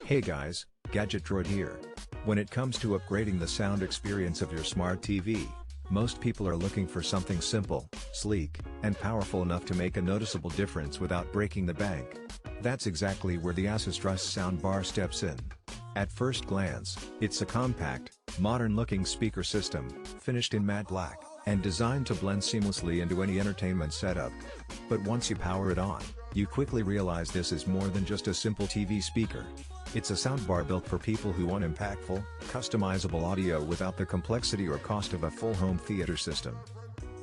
Hey guys, Gadget Droid here. When it comes to upgrading the sound experience of your smart TV, most people are looking for something simple, sleek, and powerful enough to make a noticeable difference without breaking the bank. That's exactly where the Assistrust Sound Bar steps in. At first glance, it's a compact, modern-looking speaker system, finished in matte black, and designed to blend seamlessly into any entertainment setup. But once you power it on, you quickly realize this is more than just a simple TV speaker. It's a soundbar built for people who want impactful, customizable audio without the complexity or cost of a full home theater system.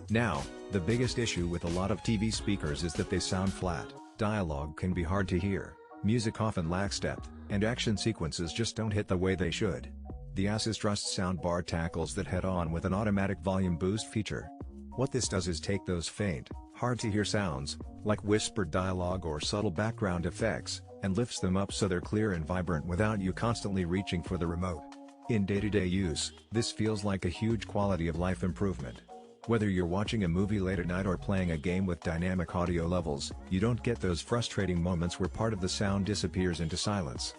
Now, the biggest issue with a lot of TV speakers is that they sound flat, dialogue can be hard to hear, music often lacks depth, and action sequences just don't hit the way they should. The Assistrust Soundbar tackles that head-on with an automatic volume boost feature. What this does is take those faint, hard-to-hear sounds, like whispered dialogue or subtle background effects, and lifts them up so they're clear and vibrant without you constantly reaching for the remote. In day-to-day use, this feels like a huge quality of life improvement. Whether you're watching a movie late at night or playing a game with dynamic audio levels, you don't get those frustrating moments where part of the sound disappears into silence.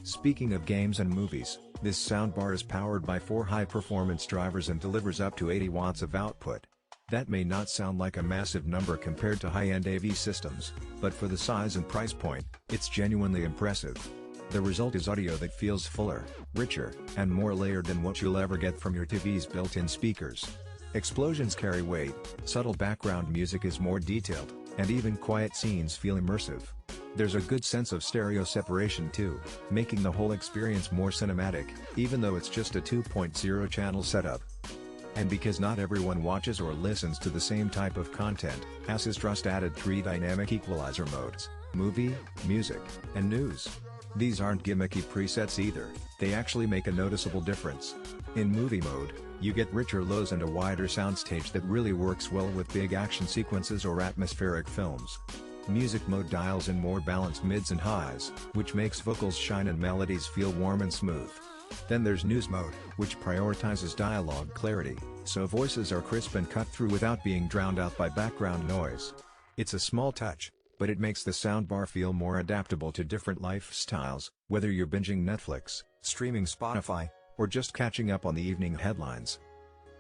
Speaking of games and movies, this soundbar is powered by 4 high-performance drivers and delivers up to 80 watts of output. That may not sound like a massive number compared to high-end AV systems, but for the size and price point, it's genuinely impressive. The result is audio that feels fuller, richer, and more layered than what you'll ever get from your TV's built-in speakers. Explosions carry weight, subtle background music is more detailed, and even quiet scenes feel immersive. There's a good sense of stereo separation too, making the whole experience more cinematic, even though it's just a 2.0 channel setup. And because not everyone watches or listens to the same type of content, Assistrust added 3 dynamic equalizer modes: movie, music, and news. These aren't gimmicky presets either, they actually make a noticeable difference. In movie mode, you get richer lows and a wider soundstage that really works well with big action sequences or atmospheric films. Music mode dials in more balanced mids and highs, which makes vocals shine and melodies feel warm and smooth. Then there's news mode, which prioritizes dialogue clarity, so voices are crisp and cut through without being drowned out by background noise. It's a small touch, but it makes the soundbar feel more adaptable to different lifestyles, whether you're binging Netflix, streaming Spotify, or just catching up on the evening headlines.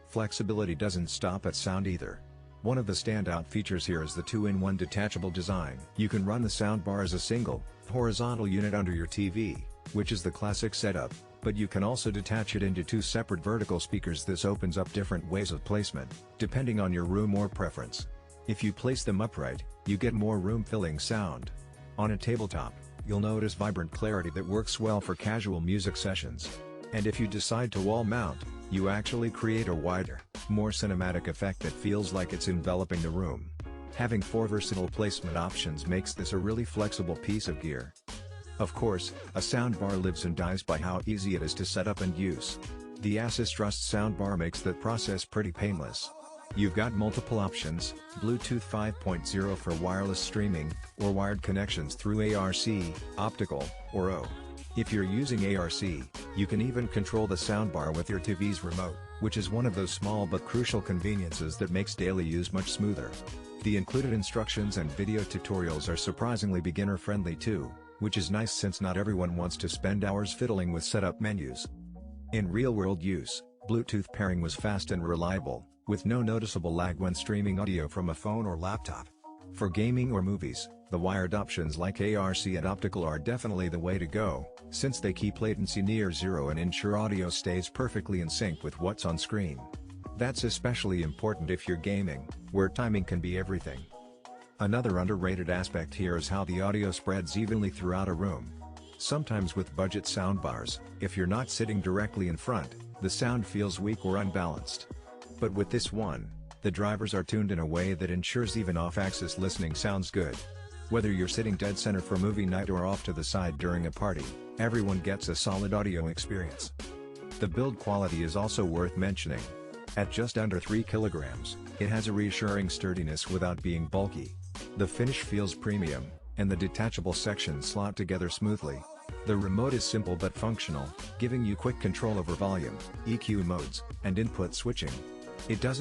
Flexibility doesn't stop at sound either. One of the standout features here is the 2-in-1 detachable design. You can run the soundbar as a single, horizontal unit under your TV, which is the classic setup, but you can also detach it into 2 separate vertical speakers. This opens up different ways of placement, depending on your room or preference. If you place them upright, you get more room-filling sound. On a tabletop, you'll notice vibrant clarity that works well for casual music sessions. And if you decide to wall mount, you actually create a wider, more cinematic effect that feels like it's enveloping the room. Having 4 versatile placement options makes this a really flexible piece of gear. Of course, a soundbar lives and dies by how easy it is to set up and use. The Assistrust Soundbar makes that process pretty painless. You've got multiple options: Bluetooth 5.0 for wireless streaming, or wired connections through ARC, optical, or O. If you're using ARC, you can even control the soundbar with your TV's remote, which is one of those small but crucial conveniences that makes daily use much smoother. The included instructions and video tutorials are surprisingly beginner-friendly too, which is nice since not everyone wants to spend hours fiddling with setup menus. In real-world use, Bluetooth pairing was fast and reliable, with no noticeable lag when streaming audio from a phone or laptop. For gaming or movies, the wired options like ARC and optical are definitely the way to go, since they keep latency near zero and ensure audio stays perfectly in sync with what's on screen. That's especially important if you're gaming, where timing can be everything. Another underrated aspect here is how the audio spreads evenly throughout a room. Sometimes with budget soundbars, if you're not sitting directly in front, the sound feels weak or unbalanced. But with this one, the drivers are tuned in a way that ensures even off-axis listening sounds good. Whether you're sitting dead center for movie night or off to the side during a party, everyone gets a solid audio experience. The build quality is also worth mentioning. At just under 3 kilograms, it has a reassuring sturdiness without being bulky. The finish feels premium, and the detachable sections slot together smoothly. The remote is simple but functional, giving you quick control over volume, EQ modes, and input switching. It doesn't